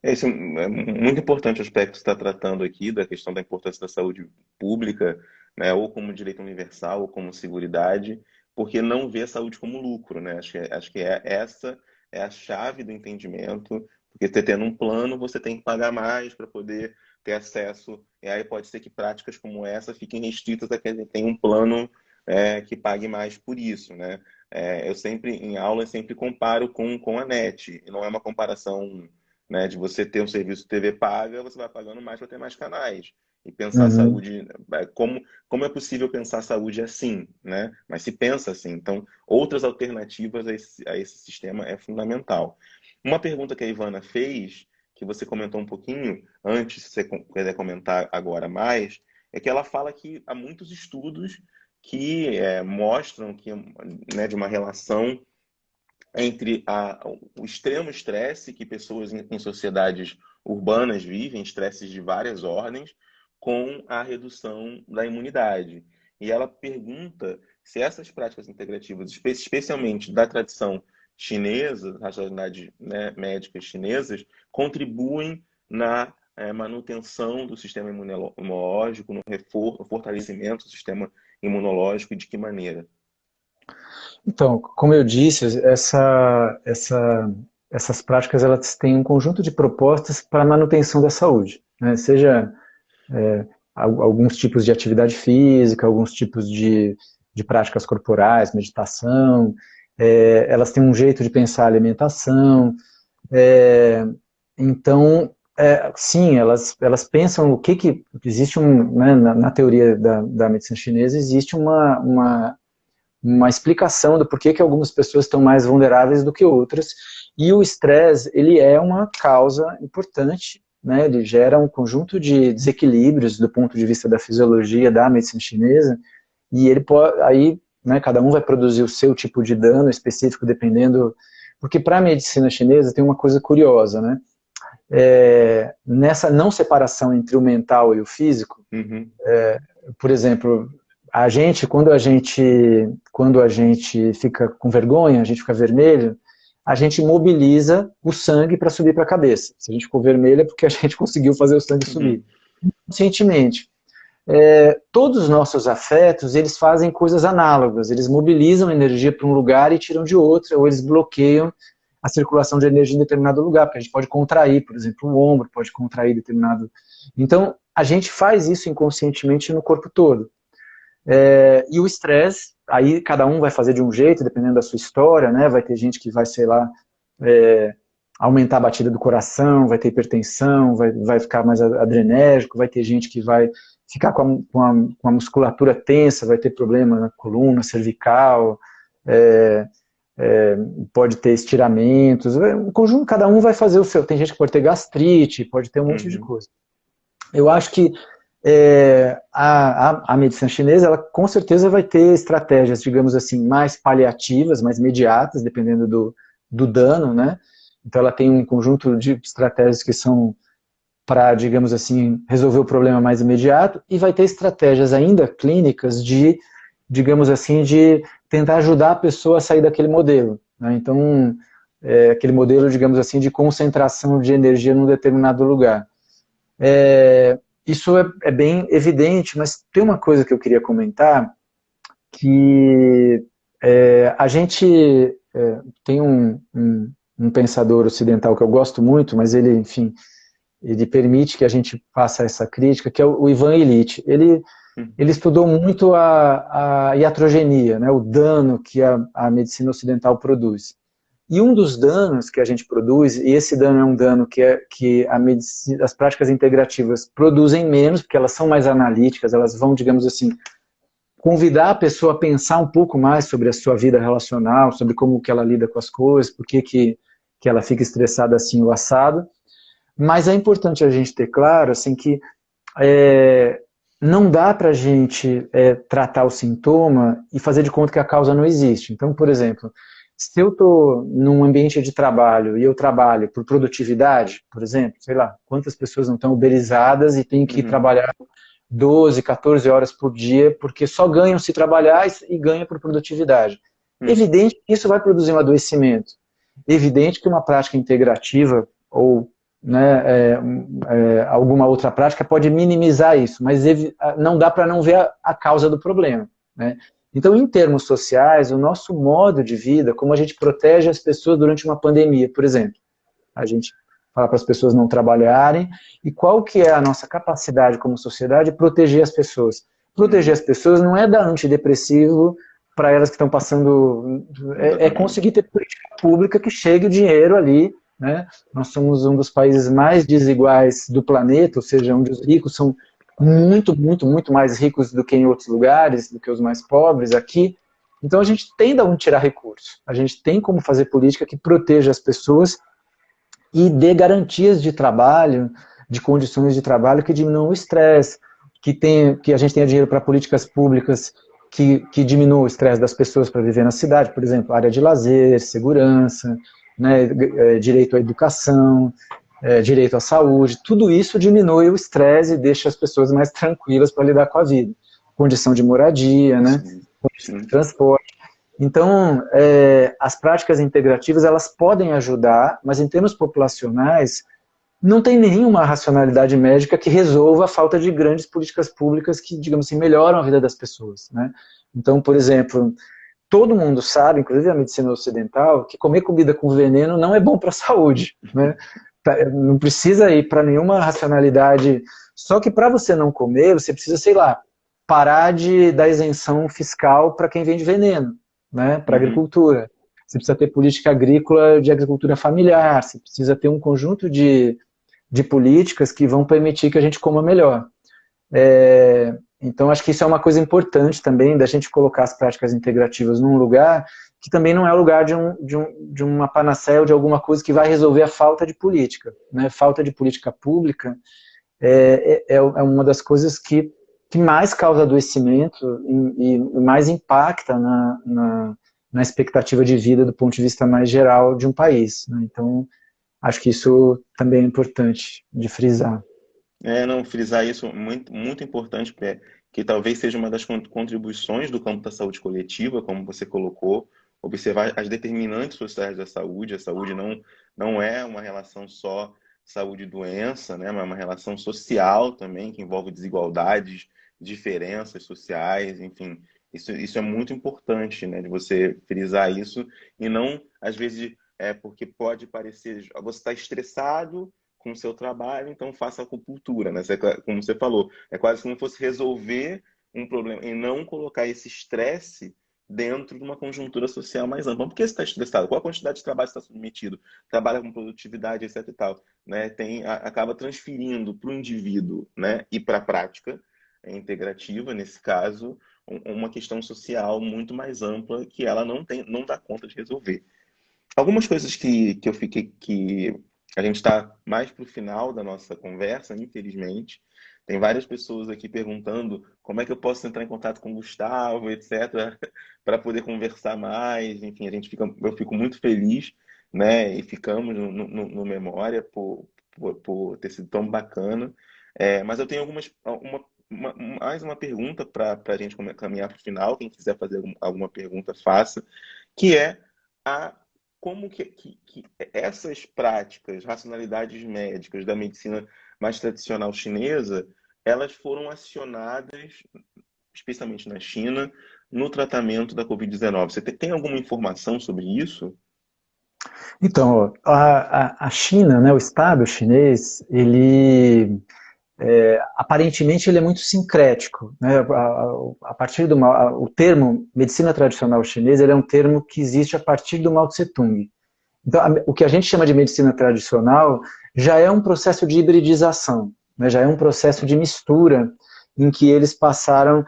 Esse é muito importante o aspecto que você está tratando aqui, da questão da importância da saúde pública, né, ou como direito universal, ou como seguridade, porque não vê a saúde como lucro, né? Acho que essa é a chave do entendimento, porque você tendo um plano, você tem que pagar mais para poder ter acesso, e aí pode ser que práticas como essa fiquem restritas a quem tem um plano que pague mais por isso, né? Eu sempre, em aula, eu sempre comparo com a NET, e não é uma comparação, né, de você ter um serviço de TV paga, você vai pagando mais para ter mais canais. e pensar a Uhum. saúde, como é possível pensar a saúde assim, né? Mas se pensa assim, então outras alternativas a esse sistema é fundamental. Uma pergunta que a Ivana fez, que você comentou um pouquinho antes, se você quiser comentar agora mais, é que ela fala que há muitos estudos que mostram que, né, de uma relação entre o extremo estresse que pessoas em sociedades urbanas vivem, estresses de várias ordens, com a redução da imunidade. E ela pergunta se essas práticas integrativas, especialmente da tradição chinesa, das racionalidades, né, médicas chinesas, contribuem na manutenção do sistema imunológico, no fortalecimento do sistema imunológico e de que maneira? Então, como eu disse, essas práticas elas têm um conjunto de propostas para a manutenção da saúde, né? Seja alguns tipos de atividade física, alguns tipos de práticas corporais, meditação, elas têm um jeito de pensar a alimentação, é, então, sim, elas pensam o que existe né, na teoria da medicina chinesa, existe uma explicação do porquê que algumas pessoas estão mais vulneráveis do que outras, e o estresse, ele é uma causa importante, né, ele gera um conjunto de desequilíbrios do ponto de vista da fisiologia da medicina chinesa, e ele pode, aí, né, cada um vai produzir o seu tipo de dano específico, dependendo, porque para a medicina chinesa tem uma coisa curiosa, né, nessa não separação entre o mental e o físico, Uhum, por exemplo, quando a gente fica com vergonha, a gente fica vermelho, a gente mobiliza o sangue para subir para a cabeça. Se a gente ficou vermelho é porque a gente conseguiu fazer o sangue subir. uhum, Conscientemente. Todos os nossos afetos, eles fazem coisas análogas. Eles mobilizam energia para um lugar e tiram de outro, ou eles bloqueiam a circulação de energia em determinado lugar, porque a gente pode contrair, por exemplo, o ombro, pode contrair determinado... Então, a gente faz isso inconscientemente no corpo todo. E o estresse, aí cada um vai fazer de um jeito, dependendo da sua história, né? Vai ter gente que vai, sei lá, aumentar a batida do coração, vai ter hipertensão, vai ficar mais adrenérgico, vai ter gente que vai ficar com a musculatura tensa, vai ter problema na coluna, cervical, pode ter estiramentos, um conjunto, cada um vai fazer o seu. Tem gente que pode ter gastrite, pode ter um monte de uhum, coisa. Eu acho que a medicina chinesa, ela com certeza vai ter estratégias, digamos assim, mais paliativas, mais imediatas, dependendo do dano, né? Então ela tem um conjunto de estratégias que são para, digamos assim, resolver o problema mais imediato, e vai ter estratégias ainda clínicas de, digamos assim, de tentar ajudar a pessoa a sair daquele modelo, né? Então, aquele modelo, digamos assim, de concentração de energia num determinado lugar. Isso é bem evidente, mas tem uma coisa que eu queria comentar, que a gente tem um pensador ocidental que eu gosto muito, mas ele, enfim, ele permite que a gente faça essa crítica, que é o Ivan Illich. Ele uhum, estudou muito a iatrogenia, né, o dano que a medicina ocidental produz. E um dos danos que a gente produz, e esse dano é um dano que as práticas integrativas produzem menos, porque elas são mais analíticas, elas vão, digamos assim, convidar a pessoa a pensar um pouco mais sobre a sua vida relacional, sobre como que ela lida com as coisas, por que ela fica estressada assim ou assado. Mas é importante a gente ter claro assim, que não dá para a gente tratar o sintoma e fazer de conta que a causa não existe. Então, por exemplo, se eu estou num ambiente de trabalho e eu trabalho por produtividade, por exemplo, sei lá, quantas pessoas não estão uberizadas e têm que uhum, trabalhar 12, 14 horas por dia porque só ganham se trabalhar e ganham por produtividade. uhum, Evidente que isso vai produzir um adoecimento. Evidente que uma prática integrativa ou né, alguma outra prática pode minimizar isso, mas não dá para não ver a causa do problema, né? Então, em termos sociais, o nosso modo de vida, como a gente protege as pessoas durante uma pandemia, por exemplo, a gente fala para as pessoas não trabalharem, e qual que é a nossa capacidade como sociedade de proteger as pessoas? Proteger uhum, as pessoas não é dar antidepressivo para elas que estão passando, exatamente. conseguir ter política pública que chegue o dinheiro ali, né? Nós somos um dos países mais desiguais do planeta, ou seja, onde os ricos são muito, muito, muito mais ricos do que em outros lugares, do que os mais pobres aqui. Então a gente tem de onde tirar recursos. A gente tem como fazer política que proteja as pessoas e dê garantias de trabalho, de condições de trabalho que diminuam o estresse, que a gente tenha dinheiro para políticas públicas que diminuam o estresse das pessoas para viver na cidade, por exemplo, área de lazer, segurança, né, direito à educação, direito à saúde, tudo isso diminui o estresse e deixa as pessoas mais tranquilas para lidar com a vida. Condição de moradia, né, condição de transporte. Então, as práticas integrativas, elas podem ajudar, mas em termos populacionais, não tem nenhuma racionalidade médica que resolva a falta de grandes políticas públicas que, digamos assim, melhoram a vida das pessoas, né? Então, por exemplo, todo mundo sabe, inclusive a medicina ocidental, que comer comida com veneno não é bom para a saúde, né? Não precisa ir para nenhuma racionalidade, só que para você não comer, você precisa, sei lá, parar de dar isenção fiscal para quem vende veneno, né, para a agricultura. Você precisa ter política agrícola de agricultura familiar, você precisa ter um conjunto de políticas que vão permitir que a gente coma melhor. Então, acho que isso é uma coisa importante também, da gente colocar as práticas integrativas num lugar que também não é o lugar de uma panaceia ou de alguma coisa que vai resolver a falta de política, né? Falta de política pública é uma das coisas que mais causa adoecimento e mais impacta na expectativa de vida do ponto de vista mais geral de um país, né? Então, acho que isso também é importante de frisar. Não, frisar isso muito, muito importante, que talvez seja uma das contribuições do campo da saúde coletiva, como você colocou, observar as determinantes sociais da saúde. A saúde não é uma relação só saúde e doença, né, mas é uma relação social também, que envolve desigualdades, diferenças sociais, enfim. Isso é muito importante, né, de você frisar isso, e não, às vezes, porque pode parecer, você está estressado com o seu trabalho, então faça acupuntura, né? Como você falou, é quase como se fosse resolver um problema e não colocar esse estresse dentro de uma conjuntura social mais ampla. Por que você está estressado? Qual a quantidade de trabalho você está submetido? Trabalha com produtividade, etc e tal, né? Acaba transferindo para o indivíduo, né? E para a prática integrativa, nesse caso, uma questão social muito mais ampla que ela não dá conta de resolver. Algumas coisas que eu fiquei que a gente está mais para o final da nossa conversa, infelizmente. Tem várias pessoas aqui perguntando como é que eu posso entrar em contato com o Gustavo, etc., para poder conversar mais. Enfim, eu fico muito feliz, né? E ficamos no memória por ter sido tão bacana. Mas eu tenho mais uma pergunta para a gente caminhar para o final. Quem quiser fazer alguma pergunta, faça. Que é como que essas práticas, racionalidades médicas da medicina mais tradicional chinesa, elas foram acionadas, especialmente na China, no tratamento da Covid-19. Você tem alguma informação sobre isso? Então, a China, né, o Estado chinês, ele aparentemente ele é muito sincrético, né? A partir o termo medicina tradicional chinesa, ele é um termo que existe a partir do Mao Tse Tung. Então, o que a gente chama de medicina tradicional já é um processo de hibridização, né? Já é um processo de mistura em que eles passaram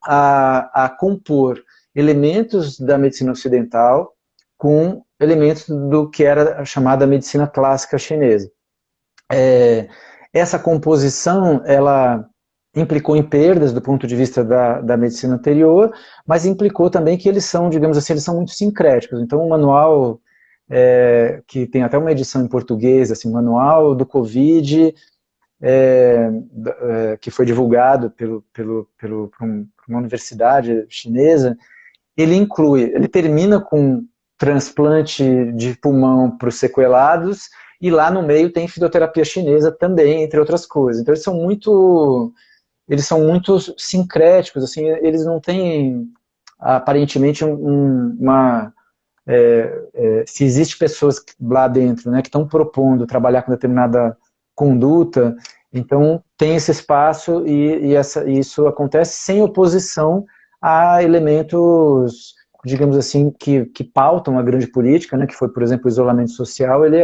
a compor elementos da medicina ocidental com elementos do que era a chamada medicina clássica chinesa. Essa composição, ela implicou em perdas do ponto de vista da medicina anterior, mas implicou também que eles são, digamos assim, eles são muito sincréticos. Então, o manual, que tem até uma edição em português, assim, Manual do Covid, que foi divulgado por uma universidade chinesa, ele termina com transplante de pulmão para os sequelados, e lá no meio tem fitoterapia chinesa também, entre outras coisas. Então eles são muito sincréticos, assim, eles não têm aparentemente se existe pessoas lá dentro, né, que estão propondo trabalhar com determinada conduta, então tem esse espaço e isso acontece sem oposição a elementos, digamos assim, que pautam a grande política, né, que foi, por exemplo, o isolamento social. Ele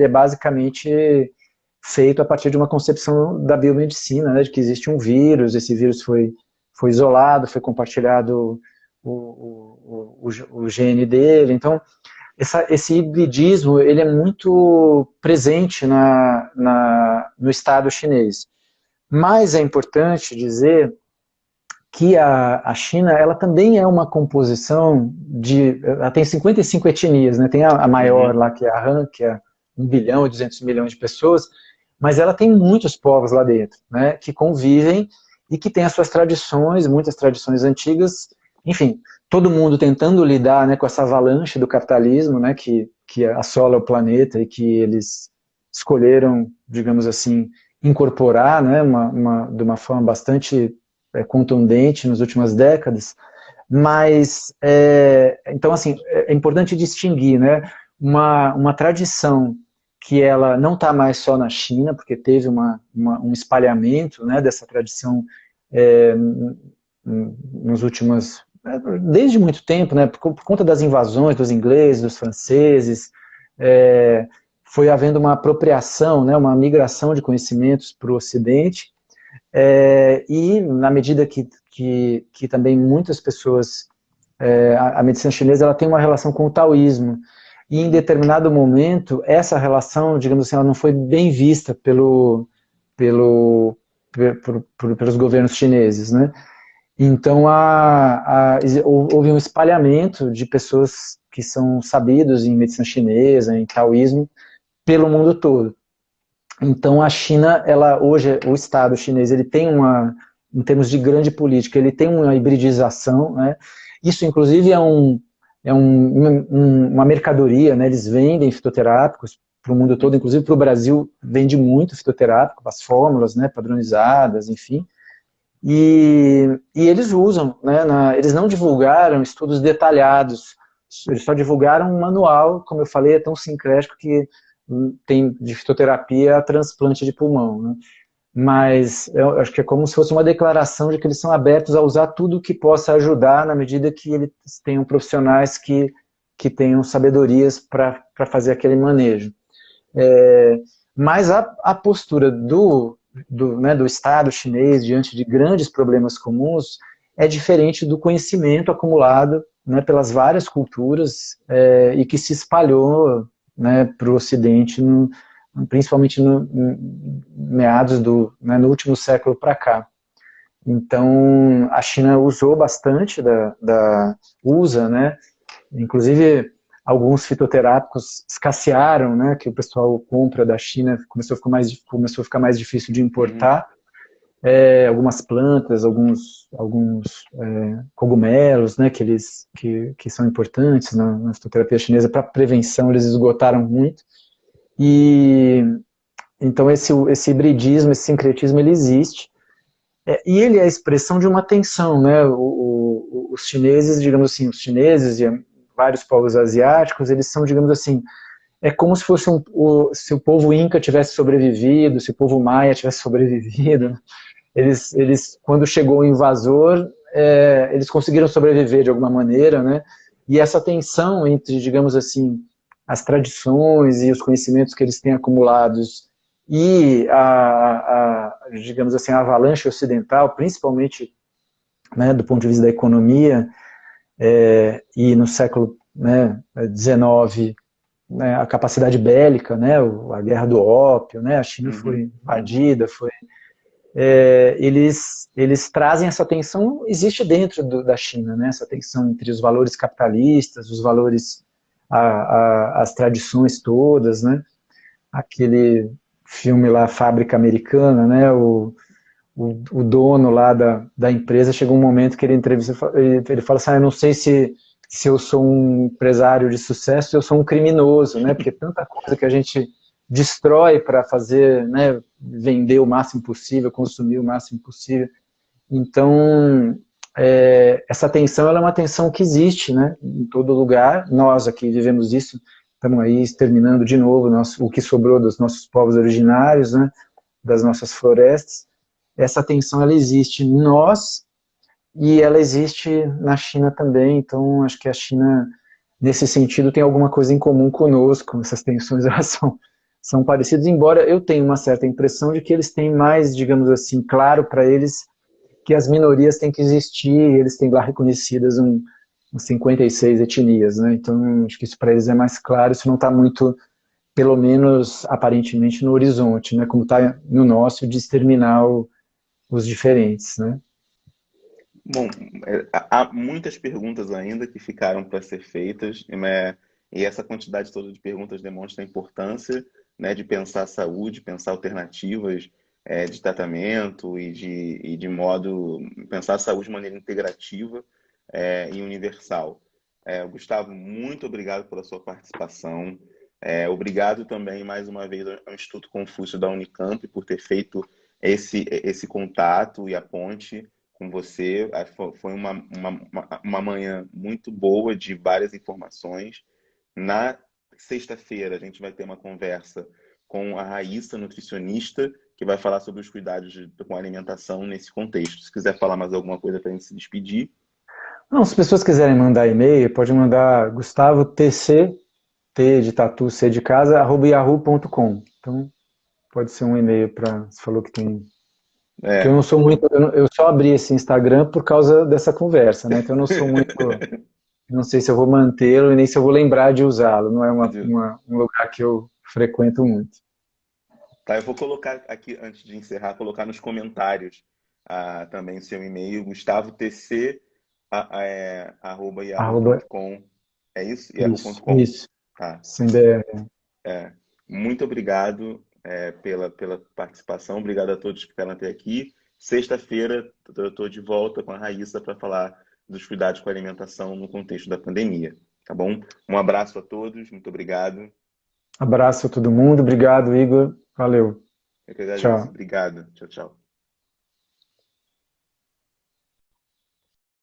é basicamente feito a partir de uma concepção da biomedicina, né, de que existe um vírus, esse vírus foi isolado, foi compartilhado o gene dele. Então, esse hibridismo ele é muito presente no Estado chinês. Mas é importante dizer que a China ela também é uma composição ela tem 55 etnias, né? Tem a maior lá, que é a Han, que é 1 bilhão e 200 milhões de pessoas, mas ela tem muitos povos lá dentro, né? Que convivem e que têm as suas tradições, muitas tradições antigas, enfim, todo mundo tentando lidar, né, com essa avalanche do capitalismo, né, que assola o planeta e que eles escolheram, digamos assim, incorporar, né, de uma forma bastante contundente nas últimas décadas. Mas, então, assim, é importante distinguir, né, uma tradição que ela não está mais só na China, porque teve um espalhamento, né, dessa tradição nos últimos, desde muito tempo, né, por conta das invasões dos ingleses, dos franceses, foi havendo uma apropriação, né, uma migração de conhecimentos para o Ocidente, e na medida que também muitas pessoas, a medicina chinesa ela tem uma relação com o taoísmo, e em determinado momento essa relação, digamos assim, ela não foi bem vista pelos governos chineses, né? Então houve um espalhamento de pessoas que são sabidos em medicina chinesa, em taoísmo, pelo mundo todo. Então a China, hoje o Estado chinês, ele tem em termos de grande política, ele tem uma hibridização, né? Isso inclusive uma mercadoria, né? Eles vendem fitoterápicos para o mundo todo, inclusive para o Brasil vende muito fitoterápico, as fórmulas, né, padronizadas, enfim. E eles usam, né, eles não divulgaram estudos detalhados, eles só divulgaram um manual, como eu falei, é tão sincrético que tem de fitoterapia a transplante de pulmão, né? Mas eu acho que é como se fosse uma declaração de que eles são abertos a usar tudo que possa ajudar na medida que eles tenham profissionais que tenham sabedorias para fazer aquele manejo. Mas a postura do Estado chinês diante de grandes problemas comuns é diferente do conhecimento acumulado, né, pelas várias culturas e que se espalhou, né, para o Ocidente, principalmente no meados no último século para cá. Então, a China usou bastante usa, né, inclusive alguns fitoterápicos escassearam, né, que o pessoal compra da China, começou a ficar mais difícil de importar. Algumas plantas, alguns cogumelos, né, que são importantes na fitoterapia chinesa para prevenção, eles esgotaram muito. E então esse hibridismo, esse sincretismo, ele existe. E ele é a expressão de uma tensão, né? Os chineses, digamos assim, os chineses e vários povos asiáticos, eles são, digamos assim, é como se fosse se o povo Inca tivesse sobrevivido, se o povo Maia tivesse sobrevivido. Eles quando chegou o invasor, eles conseguiram sobreviver de alguma maneira, né? E essa tensão entre, digamos assim, as tradições e os conhecimentos que eles têm acumulados e digamos assim, a avalanche ocidental, principalmente, né, do ponto de vista da economia, e no século, né, XIX, né, a capacidade bélica, né, a guerra do ópio, né, a China foi invadida, eles trazem essa tensão, existe dentro da China, né, essa tensão entre os valores capitalistas, os valores, as tradições todas, né, aquele filme lá, Fábrica Americana, né, o dono lá da empresa, chegou um momento que ele entrevista, ele fala assim, eu não sei se eu sou um empresário de sucesso, se eu sou um criminoso, né, porque tanta coisa que a gente destrói para fazer, né, vender o máximo possível, consumir o máximo possível. Então, essa tensão, ela é uma tensão que existe, né, em todo lugar. Nós aqui vivemos isso, estamos aí exterminando de novo o que sobrou dos nossos povos originários, né, das nossas florestas. Essa tensão, ela existe em nós e ela existe na China também. Então, acho que a China, nesse sentido, tem alguma coisa em comum conosco. Essas tensões, elas são parecidos, embora eu tenha uma certa impressão de que eles têm mais, digamos assim, claro para eles que as minorias têm que existir, eles têm lá reconhecidas uns 56 etnias, né? Então, acho que isso para eles é mais claro, isso não está muito, pelo menos aparentemente, no horizonte, né? Como está no nosso, de exterminar os diferentes, né? Bom, há muitas perguntas ainda que ficaram para ser feitas, né? E essa quantidade toda de perguntas demonstra a importância, né, de pensar a saúde, pensar alternativas, de tratamento e de modo pensar a saúde de maneira integrativa, e universal. Gustavo, muito obrigado pela sua participação. Obrigado também mais uma vez ao Instituto Confúcio da Unicamp por ter feito esse contato e a ponte com você. Foi uma manhã muito boa de várias informações. Na sexta-feira, a gente vai ter uma conversa com a Raíssa, nutricionista, que vai falar sobre os cuidados com a alimentação nesse contexto. Se quiser falar mais alguma coisa para a gente se despedir. Não, se as pessoas quiserem mandar e-mail, pode mandar Gustavo TC, T de tatu, C de casa, @yahoo.com. Então, pode ser um e-mail para... Você falou que tem... Porque eu não sou muito... Eu só abri esse Instagram por causa dessa conversa, né? Então, eu não sou muito... Não sei se eu vou mantê-lo e nem se eu vou lembrar de usá-lo. Não é um lugar que eu frequento muito. Tá, eu vou colocar aqui, antes de encerrar, colocar nos comentários também o seu e-mail, gustavotc, Arroba, @yahoo.com. É isso? isso, Yahoo.com. isso. Tá. Sem BR. Muito obrigado, pela participação. Obrigado a todos que ficaram até aqui. Sexta-feira eu estou de volta com a Raíssa para falar dos cuidados com a alimentação no contexto da pandemia. Tá bom? Um abraço a todos. Muito obrigado. Abraço a todo mundo. Obrigado, Igor. Valeu. Eu que agradeço. Tchau. Obrigado. Tchau, tchau.